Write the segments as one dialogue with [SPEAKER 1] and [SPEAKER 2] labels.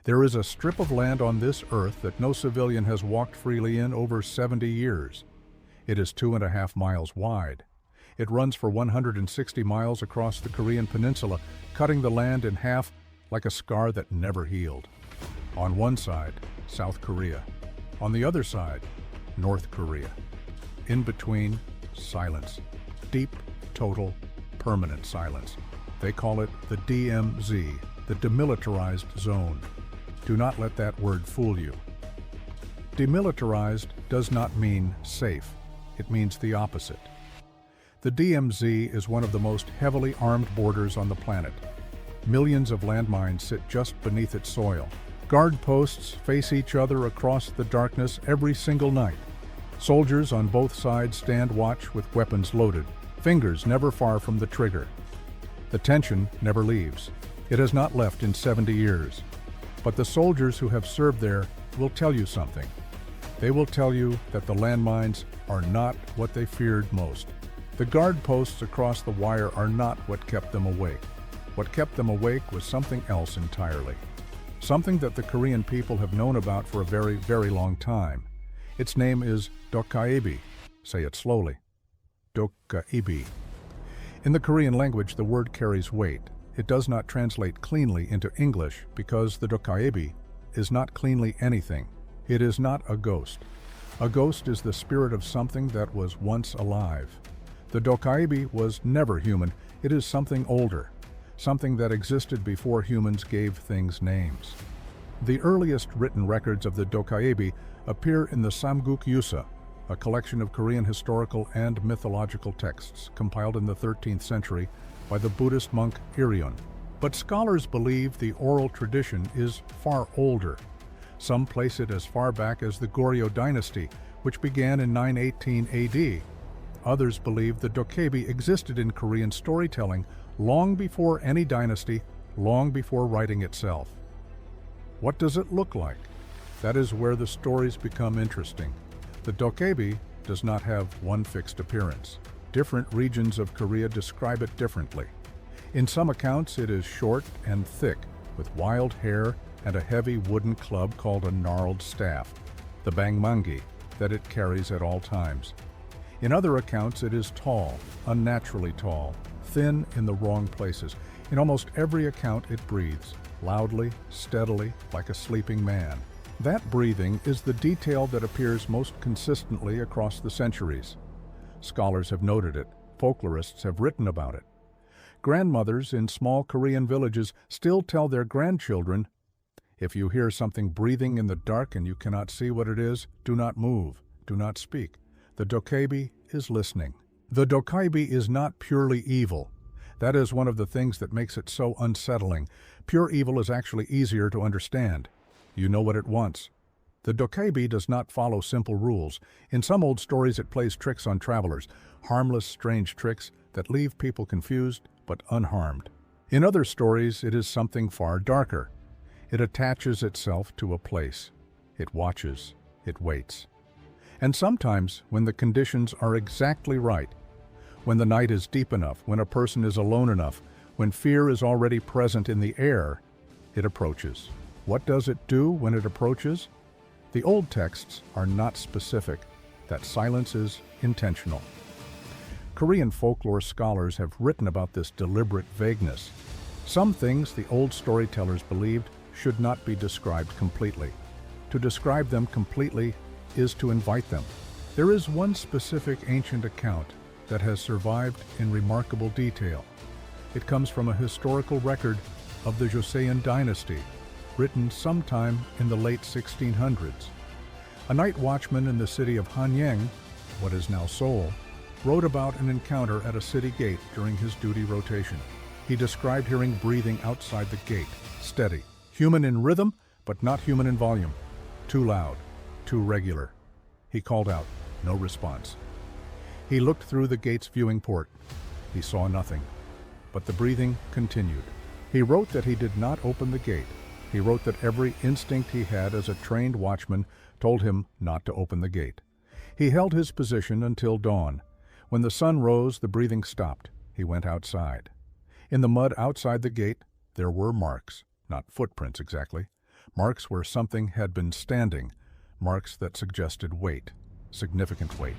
[SPEAKER 1] There is a strip of land on this earth that no civilian has walked freely in over 70 years. It is 2.5 miles wide. It runs for 160 miles across the Korean peninsula, cutting the land in half like a scar that never healed. On one side, South Korea. On the other side, North Korea. In between, silence. Deep, total, permanent silence. They call it the DMZ, the Demilitarized Zone. Do not let that word fool you. Demilitarized does not mean safe. It means the opposite. The DMZ is one of the most heavily armed borders on the planet. Millions of landmines sit just beneath its soil. Guard posts face each other across the darkness every single night. Soldiers on both sides stand watch with weapons loaded, fingers never far from the trigger. The tension never leaves. It has not left in 70 years. But the soldiers who have served there will tell you something. They will tell you that the landmines are not what they feared most. The guard posts across the wire are not what kept them awake. What kept them awake was something else entirely. Something that the Korean people have known about for a very, very long time. Its name is Dokkaebi. Say it slowly. Dokkaebi. In the Korean language, the word carries weight. It does not translate cleanly into English because the Dokkaebi is not cleanly anything. It is not a ghost. A ghost is the spirit of something that was once alive. The Dokkaebi was never human. It is something older, something that existed before humans gave things names. The earliest written records of the Dokkaebi appear in the Samguk Yusa, a collection of Korean historical and mythological texts compiled in the 13th century by the Buddhist monk Irion. But scholars believe the oral tradition is far older. Some place it as far back as the Goryeo Dynasty, which began in 918 AD. Others believe the Dokkaebi existed in Korean storytelling long before any dynasty, long before writing itself. What does it look like? That is where the stories become interesting. The Dokkaebi does not have one fixed appearance. Different regions of Korea describe it differently. In some accounts, it is short and thick, with wild hair and a heavy wooden club called a gnarled staff, the bangmangi, that it carries at all times. In other accounts, it is tall, unnaturally tall, thin in the wrong places. In almost every account, it breathes, loudly, steadily, like a sleeping man. That breathing is the detail that appears most consistently across the centuries. Scholars have noted it. Folklorists have written about it. Grandmothers in small Korean villages still tell their grandchildren, if you hear something breathing in the dark and you cannot see what it is, do not move, do not speak. The Dokkaebi is listening. The Dokkaebi is not purely evil. That is one of the things that makes it so unsettling. Pure evil is actually easier to understand. You know what it wants. The Dokkaebi does not follow simple rules. In some old stories, it plays tricks on travelers, harmless, strange tricks that leave people confused but unharmed. In other stories, it is something far darker. It attaches itself to a place. It watches. It waits. And sometimes, when the conditions are exactly right, when the night is deep enough, when a person is alone enough, when fear is already present in the air, it approaches. What does it do when it approaches? The old texts are not specific. That silence is intentional. Korean folklore scholars have written about this deliberate vagueness. Some things the old storytellers believed should not be described completely. To describe them completely is to invite them. There is one specific ancient account that has survived in remarkable detail. It comes from a historical record of the Joseon Dynasty, written sometime in the late 1600s. A night watchman in the city of Hanyang, what is now Seoul, wrote about an encounter at a city gate during his duty rotation. He described hearing breathing outside the gate, steady, human in rhythm, but not human in volume. Too loud, too regular. He called out, no response. He looked through the gate's viewing port. He saw nothing, but the breathing continued. He wrote that he did not open the gate. He wrote that every instinct he had as a trained watchman told him not to open the gate. He held his position until dawn. When the sun rose, the breathing stopped. He went outside. In the mud outside the gate, there were marks, not footprints exactly, marks where something had been standing, marks that suggested weight, significant weight.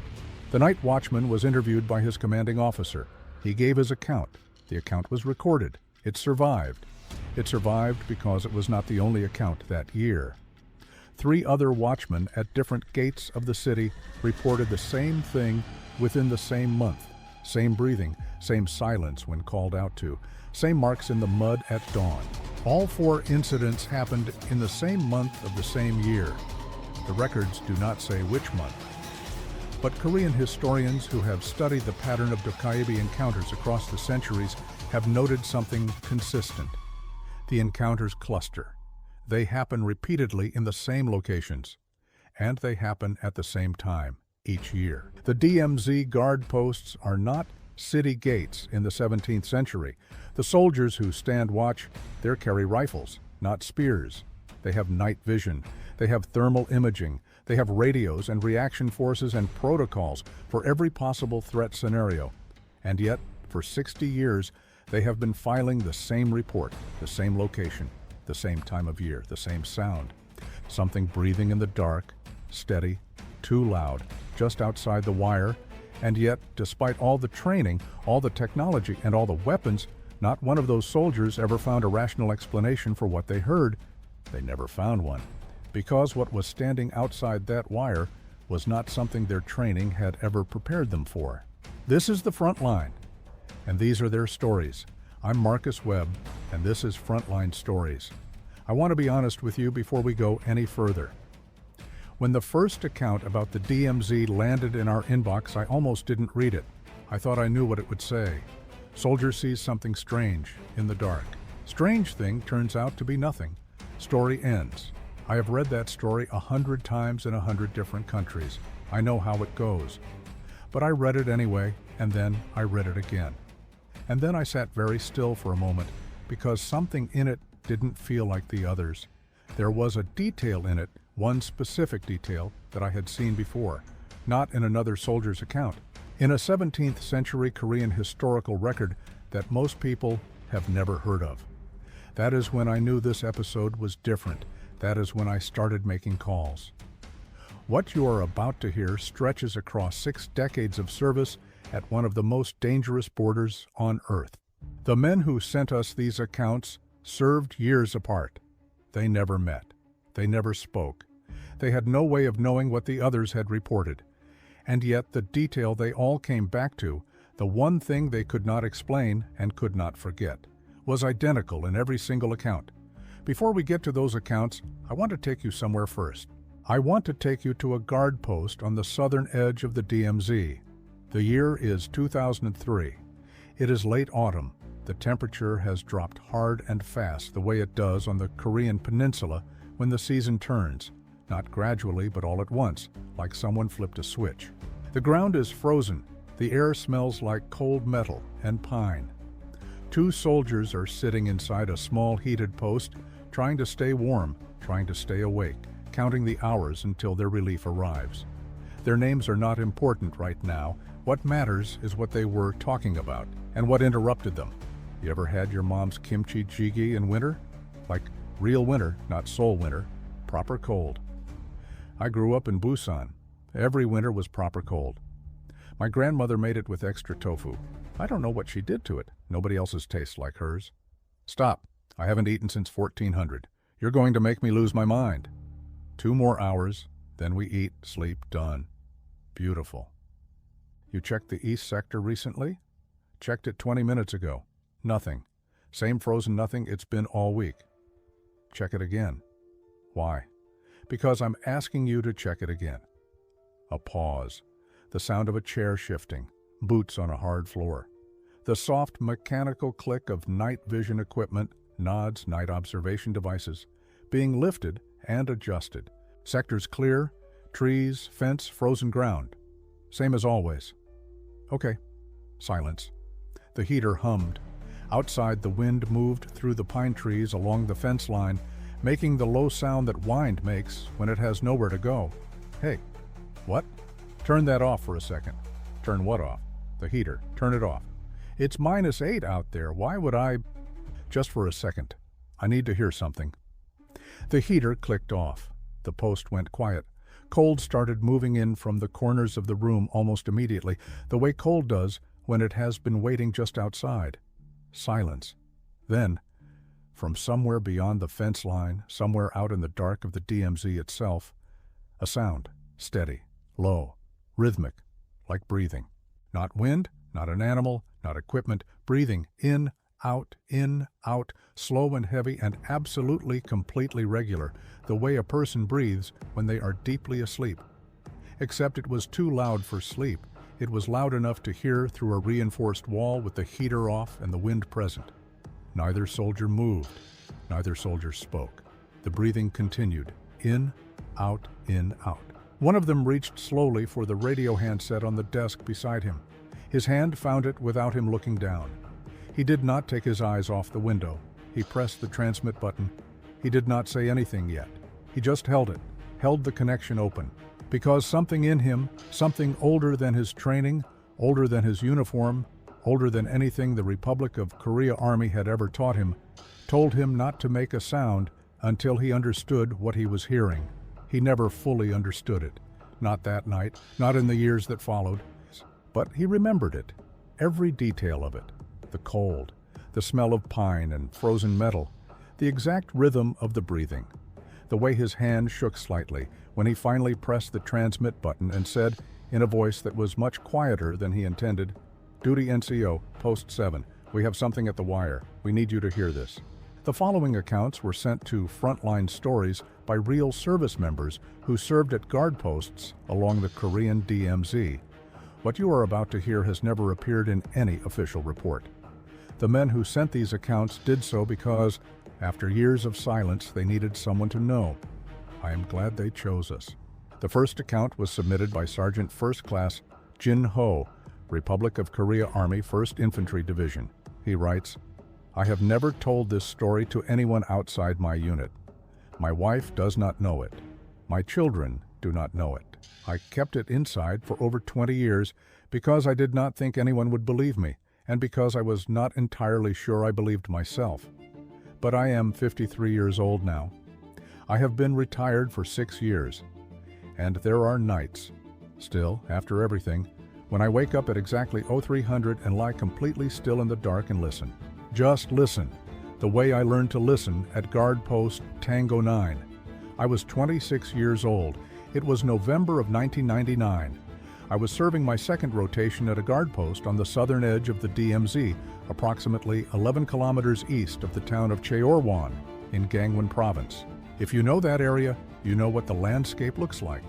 [SPEAKER 1] The night watchman was interviewed by his commanding officer. He gave his account. The account was recorded. It survived. It survived because it was not the only account that year. 3 other watchmen at different gates of the city reported the same thing within the same month. Same breathing, same silence when called out to, same marks in the mud at dawn. All 4 incidents happened in the same month of the same year. The records do not say which month. But Korean historians who have studied the pattern of Dokkaebi encounters across the centuries have noted something consistent. The encounters cluster. They happen repeatedly in the same locations, and they happen at the same time each year. The DMZ guard posts are not city gates in the 17th century. The soldiers who stand watch, they carry rifles, not spears. They have night vision. They have thermal imaging. They have radios and reaction forces and protocols for every possible threat scenario. And yet, for 60 years, they have been filing the same report, the same location, the same time of year, the same sound. Something breathing in the dark, steady, too loud, just outside the wire. And yet, despite all the training, all the technology, and all the weapons, not one of those soldiers ever found a rational explanation for what they heard. They never found one, because what was standing outside that wire was not something their training had ever prepared them for. This is the Frontline, and these are their stories. I'm Marcus Webb, and this is Frontline Stories. I want to be honest with you before we go any further. When the first account about the DMZ landed in our inbox, I almost didn't read it. I thought I knew what it would say. Soldier sees something strange in the dark. Strange thing turns out to be nothing. Story ends. I have read that story 100 times in 100 different countries. I know how it goes. But I read it anyway, and then I read it again. And then I sat very still for a moment, because something in it didn't feel like the others. There was a detail in it, one specific detail that I had seen before, not in another soldier's account, in a 17th century Korean historical record that most people have never heard of. That is when I knew this episode was different. That is when I started making calls. What you are about to hear stretches across 6 decades of service at one of the most dangerous borders on Earth. The men who sent us these accounts served years apart. They never met. They never spoke. They had no way of knowing what the others had reported. And yet the detail they all came back to, the one thing they could not explain and could not forget, was identical in every single account. Before we get to those accounts, I want to take you somewhere first. I want to take you to a guard post on the southern edge of the DMZ. The year is 2003. It is late autumn. The temperature has dropped hard and fast the way it does on the Korean peninsula when the season turns, not gradually but all at once, like someone flipped a switch. The ground is frozen. The air smells like cold metal and pine. 2 soldiers are sitting inside a small heated post, trying to stay warm, trying to stay awake, counting the hours until their relief arrives. Their names are not important right now. What matters is what they were talking about and what interrupted them. You ever had your mom's kimchi jjigae in winter? Like real winter, not Seoul winter, proper cold. I grew up in Busan. Every winter was proper cold. My grandmother made it with extra tofu. I don't know what she did to it. Nobody else's tastes like hers. Stop. I haven't eaten since 1400. You're going to make me lose my mind. 2 more hours, then we eat, sleep, done. Beautiful. You checked the east sector recently? Checked it 20 minutes ago. Nothing. Same frozen nothing it's been all week. Check it again. Why? Because I'm asking you to check it again. A pause. The sound of a chair shifting. Boots on a hard floor. The soft mechanical click of night vision equipment, nods, night observation devices, being lifted and adjusted. Sectors clear, trees, fence, frozen ground. Same as always. Okay. Silence. The heater hummed. Outside, the wind moved through the pine trees along the fence line, making the low sound that wind makes when it has nowhere to go. Hey, what? Turn that off for a second. Turn what off? The heater. Turn it off. It's -8 out there. Why would I? Just for a second. I need to hear something. The heater clicked off. The post went quiet. Cold started moving in from the corners of the room almost immediately, the way cold does when it has been waiting just outside. Silence. Then, from somewhere beyond the fence line, somewhere out in the dark of the DMZ itself, a sound, steady, low, rhythmic, like breathing. Not wind, not an animal, not equipment, breathing in, out, slow and heavy and absolutely completely regular, the way a person breathes when they are deeply asleep. Except it was too loud for sleep. It was loud enough to hear through a reinforced wall with the heater off and the wind present. Neither soldier moved. Neither soldier spoke. The breathing continued. In, out, in, out. One of them reached slowly for the radio handset on the desk beside him. His hand found it without him looking down. He did not take his eyes off the window. He pressed the transmit button. He did not say anything yet. He just held it, held the connection open. Because something in him, something older than his training, older than his uniform, older than anything the Republic of Korea Army had ever taught him, told him not to make a sound until he understood what he was hearing. He never fully understood it. Not that night, not in the years that followed. But he remembered it, every detail of it. The cold, the smell of pine and frozen metal, the exact rhythm of the breathing, the way his hand shook slightly when he finally pressed the transmit button and said, in a voice that was much quieter than he intended, "Duty NCO, Post 7, we have something at the wire. We need you to hear this." The following accounts were sent to Frontline Stories by real service members who served at guard posts along the Korean DMZ. What you are about to hear has never appeared in any official report. The men who sent these accounts did so because, after years of silence, they needed someone to know. I am glad they chose us. The first account was submitted by Sergeant First Class Jin Ho, Republic of Korea Army 1st Infantry Division. He writes, "I have never told this story to anyone outside my unit. My wife does not know it. My children do not know it. I kept it inside for over 20 years because I did not think anyone would believe me, and because I was not entirely sure I believed myself. But I am 53 years old now. I have been retired for 6 years, and there are nights, still, after everything, when I wake up at exactly 0300 and lie completely still in the dark and listen. Just listen, the way I learned to listen at Guard Post Tango-Nine. I was 26 years old. It was November of 1999. I was serving my second rotation at a guard post on the southern edge of the DMZ, approximately 11 kilometers east of the town of Cheorwan in Gangwon Province. If you know that area, you know what the landscape looks like.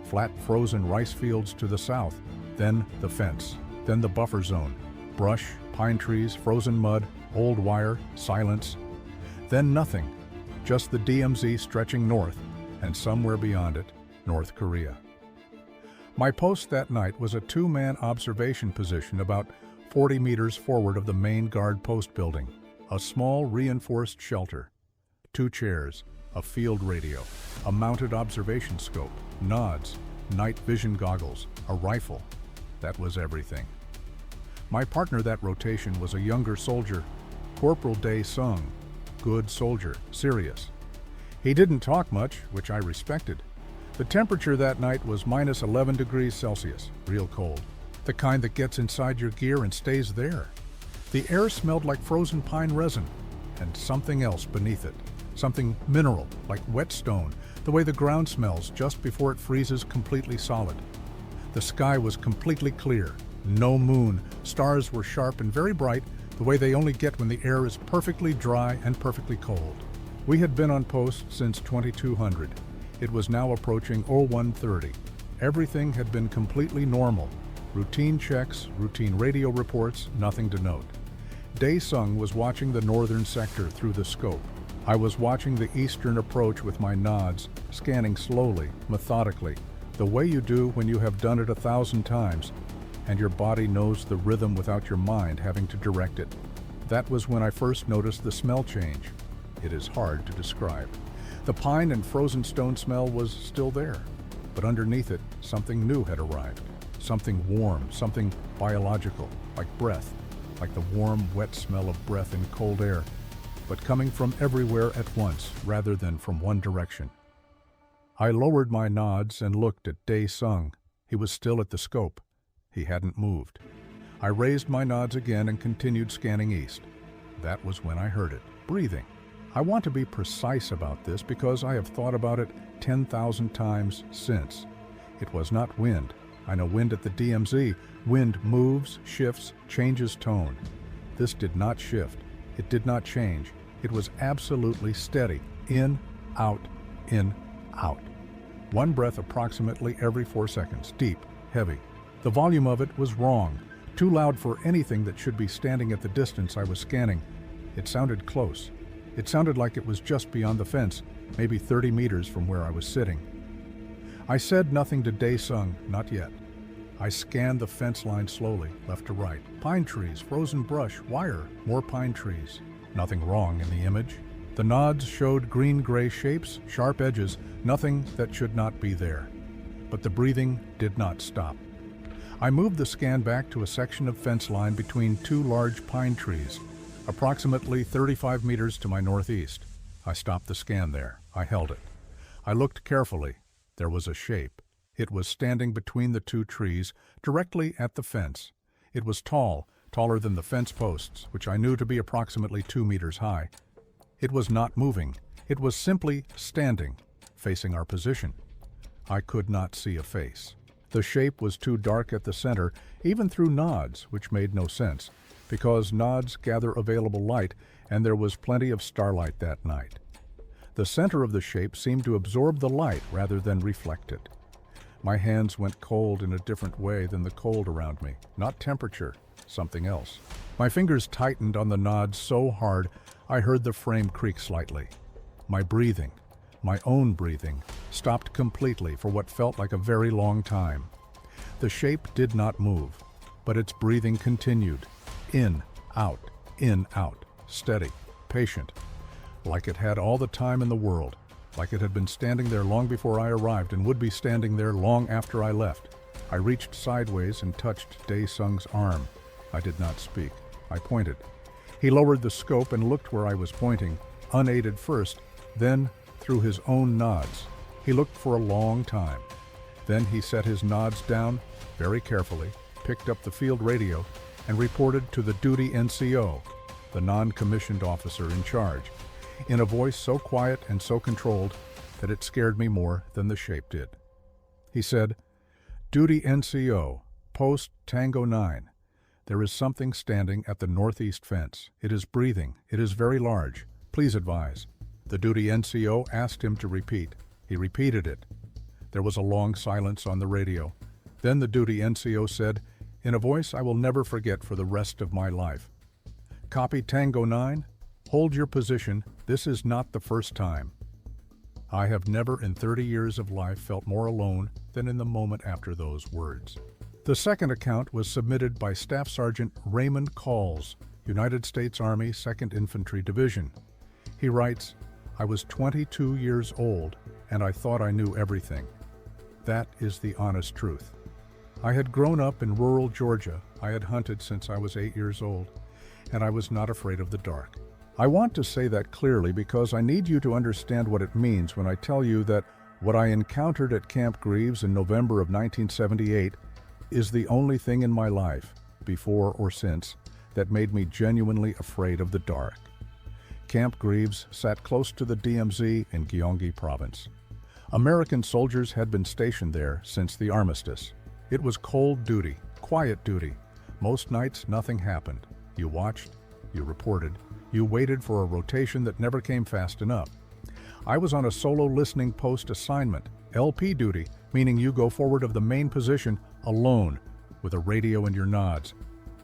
[SPEAKER 1] Flat frozen rice fields to the south, then the fence, then the buffer zone, brush, pine trees, frozen mud, old wire, silence. Then nothing, just the DMZ stretching north, and somewhere beyond it, North Korea. My post that night was a 2-man observation position about 40 meters forward of the main guard post building, a small reinforced shelter, 2 chairs, a field radio, a mounted observation scope, nods, night vision goggles, a rifle. That was everything. My partner that rotation was a younger soldier, Corporal Dae-sung, good soldier, serious. He didn't talk much, which I respected. The temperature that night was minus 11 degrees Celsius, real cold. The kind that gets inside your gear and stays there. The air smelled like frozen pine resin, and something else beneath it. Something mineral, like wet stone, the way the ground smells just before it freezes completely solid. The sky was completely clear, no moon, stars were sharp and very bright, the way they only get when the air is perfectly dry and perfectly cold. We had been on post since 2200. It was now approaching 0130. Everything had been completely normal. Routine checks, routine radio reports, nothing to note. Dae-sung was watching the northern sector through the scope. I was watching the eastern approach with my nods, scanning slowly, methodically, the way you do when you have done it 1,000 times, and your body knows the rhythm without your mind having to direct it. That was when I first noticed the smell change. It is hard to describe. The pine and frozen stone smell was still there, but underneath it, something new had arrived. Something warm, something biological, like breath, like the warm, wet smell of breath in cold air. but coming from everywhere at once rather than from one direction. I lowered my nods and looked at Dae-sung. He was still at the scope. He hadn't moved. I raised my nods again and continued scanning east. That was when I heard it. Breathing. I want to be precise about this because I have thought about it 10,000 times since. It was not wind. I know wind at the DMZ. Wind moves, shifts, changes tone. This did not shift. It did not change. It was absolutely steady. In, out, in, out. One breath approximately every 4 seconds. Deep, heavy. The volume of it was wrong. Too loud for anything that should be standing at the distance I was scanning. It sounded close. It sounded like it was just beyond the fence, maybe 30 meters from where I was sitting. I said nothing to Dae-sung, not yet. I scanned the fence line slowly, left to right. Pine trees, frozen brush, wire, more pine trees. Nothing wrong in the image. The nods showed green-gray shapes, sharp edges, nothing that should not be there. But the breathing did not stop. I moved the scan back to a section of fence line between two large pine trees, approximately 35 meters to my northeast. I stopped the scan there. I held it. I looked carefully. There was a shape. It was standing between the two trees, directly at the fence. It was tall, taller than the fence posts, which I knew to be approximately 2 meters high. It was not moving. It was simply standing, facing our position. I could not see a face. The shape was too dark at the center, even through nods, which made no sense, because nods gather available light, and there was plenty of starlight that night. The center of the shape seemed to absorb the light rather than reflect it. My hands went cold in a different way than the cold around me. Not temperature, something else. My fingers tightened on the nods so hard I heard the frame creak slightly. My breathing, my own breathing, stopped completely for what felt like a very long time. The shape did not move, but its breathing continued. In, out, steady, patient, like it had all the time in the world, like it had been standing there long before I arrived and would be standing there long after I left. I reached sideways and touched Dae-sung's arm. I did not speak. I pointed. He lowered the scope and looked where I was pointing, unaided first, then through his own nods. He looked for a long time. Then he set his nods down very carefully, picked up the field radio, and reported to the duty NCO, the non-commissioned officer in charge, in a voice so quiet and so controlled that it scared me more than the shape did. He said, "Duty NCO, Post Tango-Nine. There is something standing at the northeast fence. It is breathing. It is very large. Please advise." The duty NCO asked him to repeat. He repeated it. There was a long silence on the radio. Then the duty NCO said, in a voice I will never forget for the rest of my life, "Copy Tango-Nine. Hold your position. This is not the first time." I have never in 30 years of life felt more alone than in the moment after those words. The second account was submitted by Staff Sergeant Raymond Calls, United States Army 2nd Infantry Division. He writes, "I was 22 years old, and I thought I knew everything. That is the honest truth. I had grown up in rural Georgia. I had hunted since I was 8 years old, and I was not afraid of the dark. I want to say that clearly because I need you to understand what it means when I tell you that what I encountered at Camp Greaves in November of 1978 is the only thing in my life, before or since, that made me genuinely afraid of the dark. Camp Greaves sat close to the DMZ in Gyeonggi Province. American soldiers had been stationed there since the armistice. It was cold duty, quiet duty. Most nights nothing happened. You watched, you reported, you waited for a rotation that never came fast enough. I was on a solo listening post assignment, LP duty, meaning you go forward of the main position alone with a radio and your nods,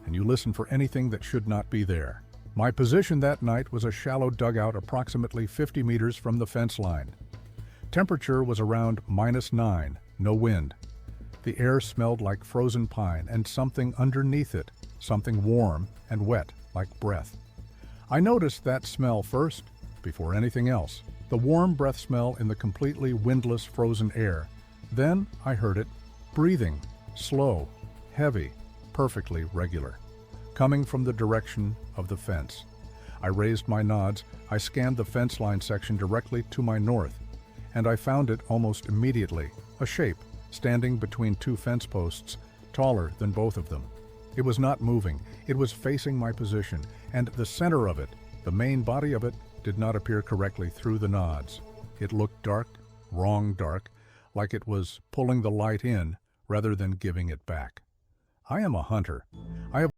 [SPEAKER 1] and you listen for anything that should not be there. My position that night was a shallow dugout approximately 50 meters from the fence line. Temperature was around -9, no wind. The air smelled like frozen pine and something underneath it, something warm and wet like breath. I noticed that smell first, before anything else, the warm breath smell in the completely windless frozen air. Then I heard it, breathing, slow, heavy, perfectly regular, coming from the direction of the fence. I raised my nods, I scanned the fence line section directly to my north, and I found it almost immediately, a shape, standing between two fence posts, taller than both of them. It was not moving, it was facing my position, and the center of it, the main body of it, did not appear correctly through the nods. It looked dark, wrong dark, like it was pulling the light in rather than giving it back. I am a hunter. I have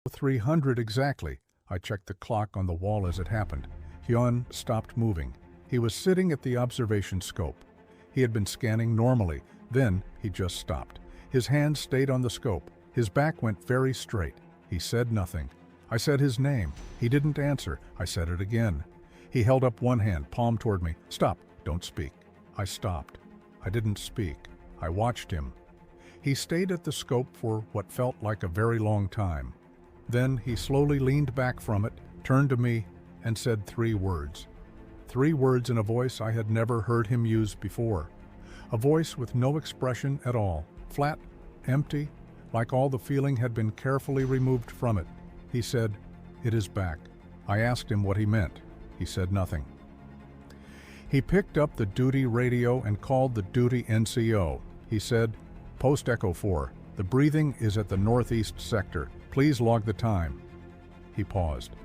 [SPEAKER 1] .300 exactly. I checked the clock on the wall as it happened. Hyun stopped moving. He was sitting at the observation scope. He had been scanning normally. Then he just stopped. His hands stayed on the scope. His back went very straight. He said nothing. I said his name. He didn't answer. I said it again. He held up one hand, palm toward me. Stop. Don't speak. I stopped. I didn't speak. I watched him. He stayed at the scope for what felt like a very long time. Then he slowly leaned back from it, turned to me, and said 3 words. 3 words in a voice I had never heard him use before. A voice with no expression at all, flat, empty, like all the feeling had been carefully removed from it. He said, "It is back." I asked him what he meant. He said nothing. He picked up the duty radio and called the duty NCO. He said, "Post Echo 4, the breathing is at the northeast sector. Please log the time." He paused.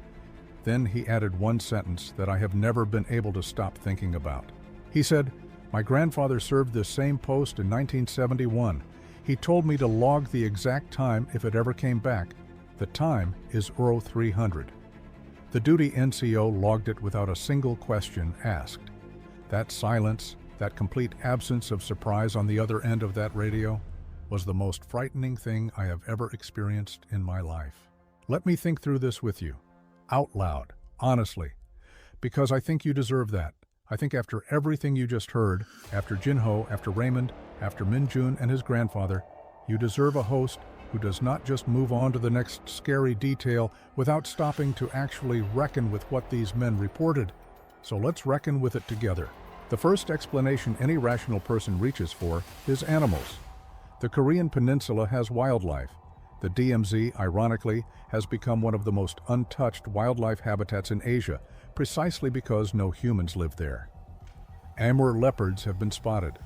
[SPEAKER 1] Then he added one sentence that I have never been able to stop thinking about. He said, "My grandfather served this same post in 1971. He told me to log the exact time if it ever came back. The time is 0300. The duty NCO logged it without a single question asked. That silence, that complete absence of surprise on the other end of that radio, was the most frightening thing I have ever experienced in my life. Let me think through this with you, out loud, honestly, because I think you deserve that. I think after everything you just heard, after Jinho, after Raymond, after Minjun and his grandfather, you deserve a host who does not just move on to the next scary detail without stopping to actually reckon with what these men reported. So let's reckon with it together. The first explanation any rational person reaches for is animals. The Korean peninsula has wildlife. The DMZ, ironically, has become one of the most untouched wildlife habitats in Asia, precisely because no humans live there. Amur leopards have been spotted,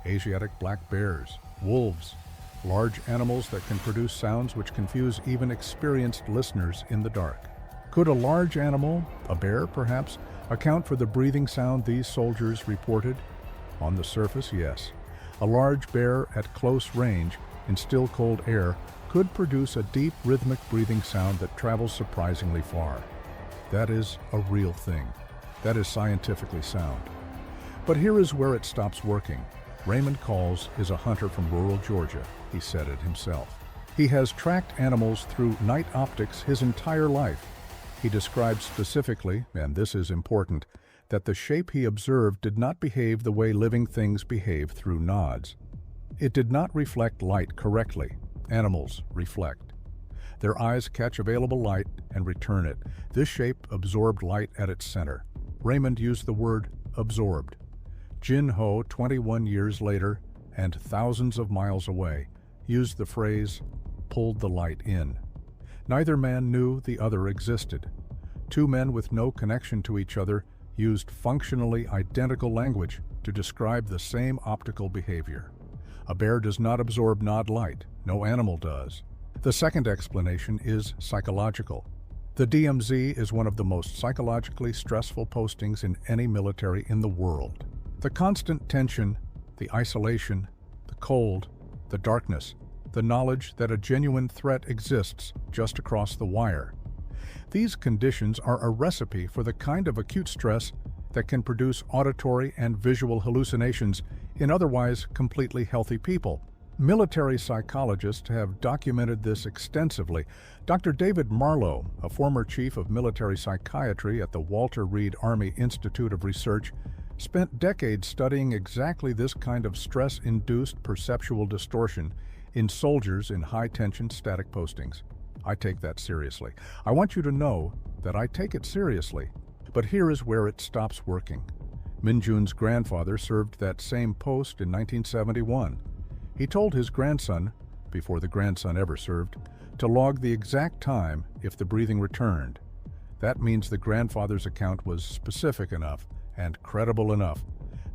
[SPEAKER 1] Asiatic black bears, wolves, large animals that can produce sounds which confuse even experienced listeners in the dark. Could a large animal, a bear perhaps, account for the breathing sound these soldiers reported? On the surface, yes. A large bear at close range, in still cold air, could produce a deep rhythmic breathing sound that travels surprisingly far. That is a real thing. That is scientifically sound. But here is where it stops working. Raymond Calls is a hunter from rural Georgia. He said it himself. He has tracked animals through night optics his entire life. He describes specifically, and this is important, that the shape he observed did not behave the way living things behave through nods. It did not reflect light correctly. Animals reflect. Their eyes catch available light and return it. This shape absorbed light at its center. Raymond used the word absorbed. Jin Ho, 21 years later, and thousands of miles away, used the phrase, pulled the light in. Neither man knew the other existed. Two men with no connection to each other used functionally identical language to describe the same optical behavior. A bear does not absorb nod light. No animal does. The second explanation is psychological. The DMZ is one of the most psychologically stressful postings in any military in the world. The constant tension, the isolation, the cold, the darkness, the knowledge that a genuine threat exists just across the wire. These conditions are a recipe for the kind of acute stress that can produce auditory and visual hallucinations in otherwise completely healthy people. Military psychologists have documented this extensively. Dr. David Marlowe, a former chief of military psychiatry at the Walter Reed Army Institute of Research, spent decades studying exactly this kind of stress-induced perceptual distortion in soldiers in high-tension static postings. I take that seriously. I want you to know that I take it seriously. But here is where it stops working. Minjun's grandfather served that same post in 1971. He told his grandson, before the grandson ever served, to log the exact time if the breathing returned. That means the grandfather's account was specific enough and credible enough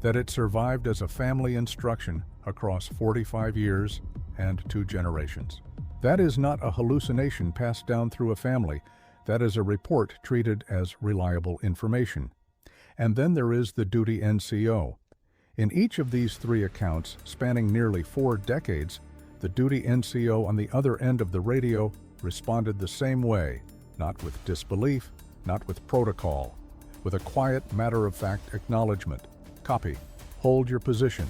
[SPEAKER 1] that it survived as a family instruction across 45 years and 2 generations. That is not a hallucination passed down through a family. That is a report treated as reliable information. And then there is the duty NCO. In each of these 3 accounts, spanning nearly 4 decades, the duty NCO on the other end of the radio responded the same way, not with disbelief, not with protocol, with a quiet, matter-of-fact acknowledgement. Copy. Hold your position.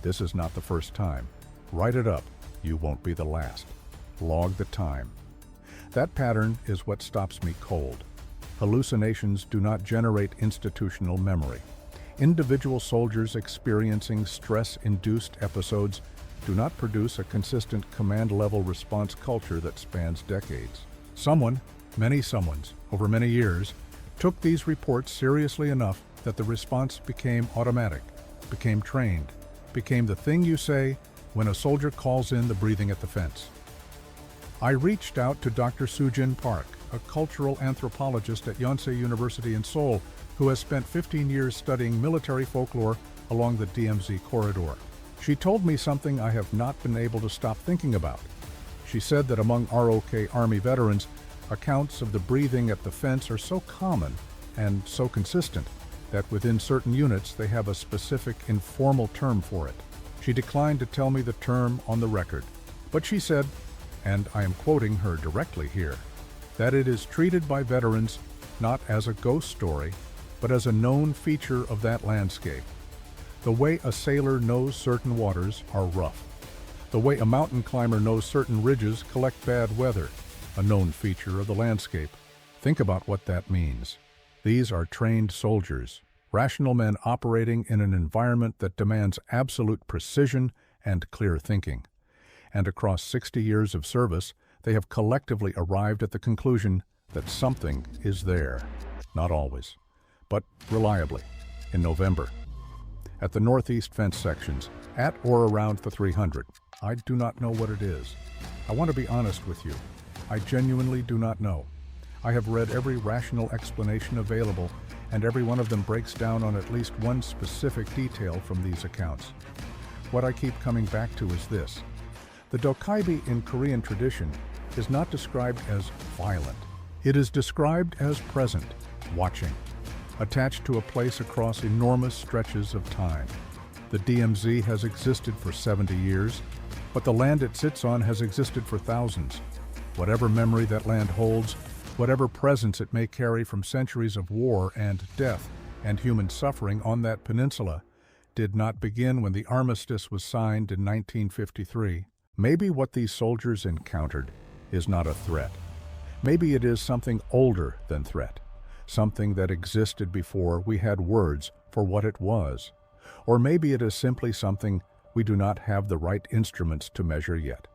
[SPEAKER 1] This is not the first time. Write it up. You won't be the last. Log the time. That pattern is what stops me cold. Hallucinations do not generate institutional memory. Individual soldiers experiencing stress-induced episodes do not produce a consistent command-level response culture that spans decades. Someone, many someones, over many years, took these reports seriously enough that the response became automatic, became trained, became the thing you say when a soldier calls in the breathing at the fence. I reached out to Dr. Sujin Park, a cultural anthropologist at Yonsei University in Seoul, who has spent 15 years studying military folklore along the DMZ corridor. She told me something I have not been able to stop thinking about. She said that among ROK Army veterans, accounts of the breathing at the fence are so common and so consistent that within certain units they have a specific informal term for it. She declined to tell me the term on the record, but she said, and I am quoting her directly here, that it is treated by veterans not as a ghost story, but as a known feature of that landscape. The way a sailor knows certain waters are rough. The way a mountain climber knows certain ridges collect bad weather, a known feature of the landscape. Think about what that means. These are trained soldiers, rational men operating in an environment that demands absolute precision and clear thinking. And across 60 years of service, they have collectively arrived at the conclusion that something is there. Not always, but reliably. In November, at the northeast fence sections, at or around the 300. I do not know what it is. I want to be honest with you. I genuinely do not know. I have read every rational explanation available, and every one of them breaks down on at least one specific detail from these accounts. What I keep coming back to is this. The Dokkaebi in Korean tradition is not described as violent. It is described as present, watching, attached to a place across enormous stretches of time. The DMZ has existed for 70 years, but the land it sits on has existed for thousands. Whatever memory that land holds, whatever presence it may carry from centuries of war and death and human suffering on that peninsula, did not begin when the armistice was signed in 1953. Maybe what these soldiers encountered is not a threat. Maybe it is something older than threat, something that existed before we had words for what it was. Or maybe it is simply something we do not have the right instruments to measure yet.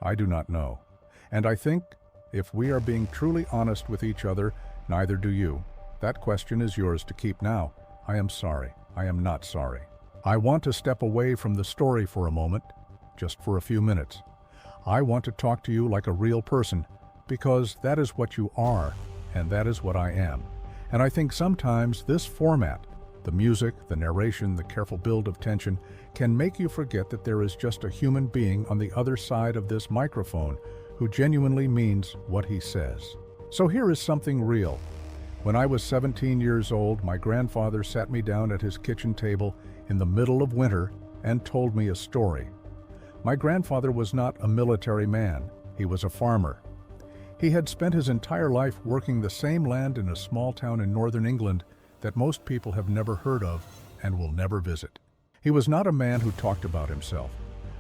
[SPEAKER 1] I do not know. And I think, if we are being truly honest with each other, neither do you. That question is yours to keep now. I am sorry. I am not sorry. I want to step away from the story for a moment, just for a few minutes. I want to talk to you like a real person, because that is what you are, and that is what I am. And I think sometimes this format, the music, the narration, the careful build of tension, can make you forget that there is just a human being on the other side of this microphone who genuinely means what he says. So here is something real. When I was 17 years old, my grandfather sat me down at his kitchen table in the middle of winter and told me a story. My grandfather was not a military man. He was a farmer. He had spent his entire life working the same land in a small town in northern England that most people have never heard of and will never visit. He was not a man who talked about himself,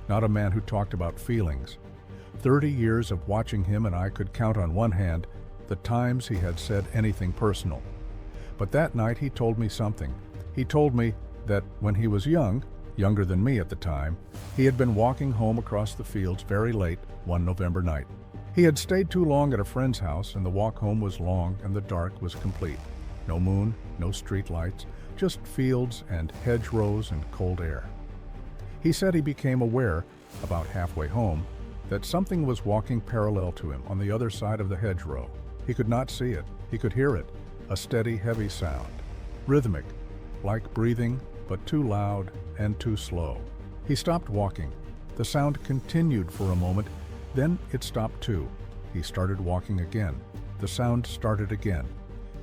[SPEAKER 1] not a man who talked about feelings. 30 years of watching him, and I could count on one hand the times he had said anything personal. But that night he told me something. He told me that when he was young, younger than me at the time, he had been walking home across the fields very late one November night. He had stayed too long at a friend's house, and the walk home was long and the dark was complete. No moon, no street lights, just fields and hedgerows and cold air. He said he became aware, about halfway home, that something was walking parallel to him on the other side of the hedgerow. He could not see it. He could hear it, a steady, heavy sound, rhythmic, like breathing, but too loud and too slow. He stopped walking. The sound continued for a moment, then it stopped too. He started walking again. The sound started again.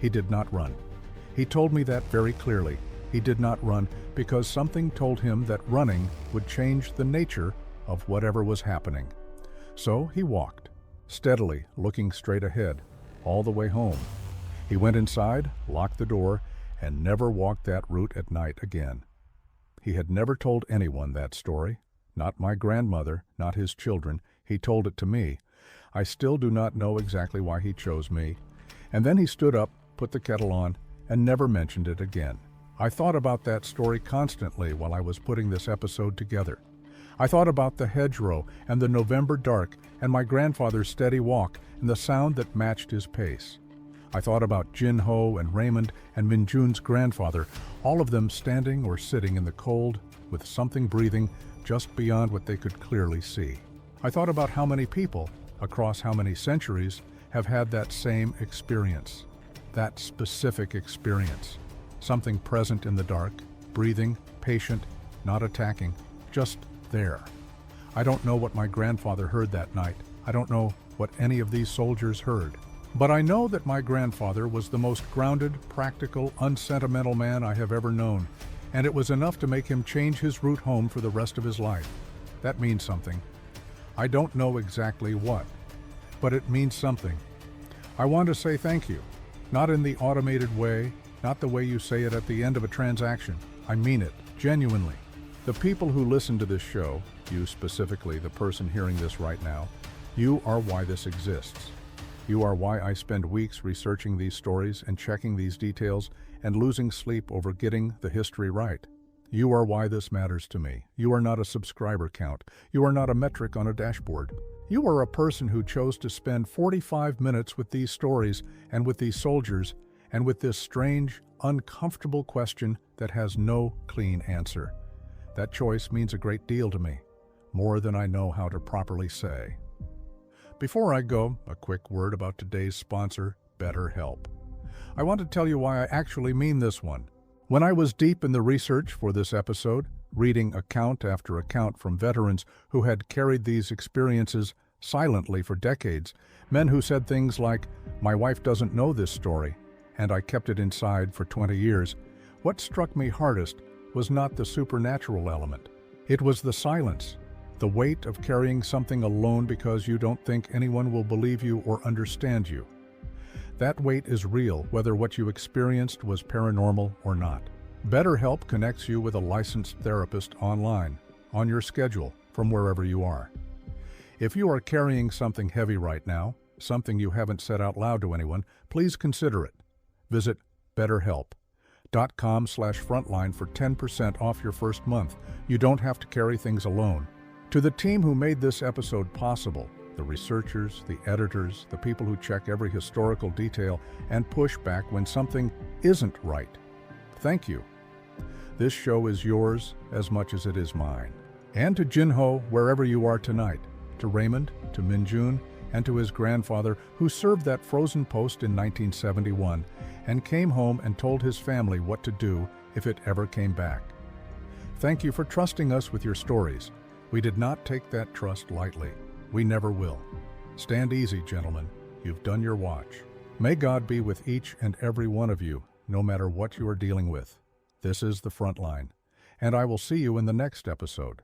[SPEAKER 1] He did not run. He told me that very clearly. He did not run because something told him that running would change the nature of whatever was happening. So he walked, steadily, looking straight ahead, all the way home. He went inside, locked the door, and never walked that route at night again. He had never told anyone that story, not my grandmother, not his children. He told it to me. I still do not know exactly why he chose me. And then he stood up, put the kettle on, and never mentioned it again. I thought about that story constantly while I was putting this episode together. I thought about the hedgerow and the November dark and my grandfather's steady walk and the sound that matched his pace. I thought about Jin Ho and Raymond and Min Jun's grandfather, all of them standing or sitting in the cold with something breathing just beyond what they could clearly see. I thought about how many people, across how many centuries, have had that same experience, that specific experience. Something present in the dark, breathing, patient, not attacking, just there. I don't know what my grandfather heard that night. I don't know what any of these soldiers heard. But I know that my grandfather was the most grounded, practical, unsentimental man I have ever known, and it was enough to make him change his route home for the rest of his life. That means something. I don't know exactly what, but it means something. I want to say thank you, not in the automated way, not the way you say it at the end of a transaction. I mean it, genuinely. The people who listen to this show, you specifically, the person hearing this right now, you are why this exists. You are why I spend weeks researching these stories and checking these details and losing sleep over getting the history right. You are why this matters to me. You are not a subscriber count. You are not a metric on a dashboard. You are a person who chose to spend 45 minutes with these stories and with these soldiers and with this strange, uncomfortable question that has no clean answer. That choice means a great deal to me, more than I know how to properly say. Before I go, a quick word about today's sponsor, BetterHelp. I want to tell you why I actually mean this one. When I was deep in the research for this episode, reading account after account from veterans who had carried these experiences silently for decades, men who said things like, "My wife doesn't know this story, and I kept it inside for 20 years. What struck me hardest was not the supernatural element. It was the silence, the weight of carrying something alone because you don't think anyone will believe you or understand you. That weight is real, whether what you experienced was paranormal or not. BetterHelp connects you with a licensed therapist online, on your schedule, from wherever you are. If you are carrying something heavy right now, something you haven't said out loud to anyone, please consider it. Visit BetterHelp.com/frontline for 10% off your first month. You don't have to carry things alone. To the team who made this episode possible, the researchers, the editors, the people who check every historical detail and push back when something isn't right, thank you. This show is yours as much as it is mine. And to Jinho, wherever you are tonight, to Raymond, to Minjun, and to his grandfather who served that frozen post in 1971 and came home and told his family what to do if it ever came back. Thank you for trusting us with your stories. We did not take that trust lightly. We never will. Stand easy, gentlemen. You've done your watch. May God be with each and every one of you, no matter what you are dealing with. This is the Frontline, and I will see you in the next episode.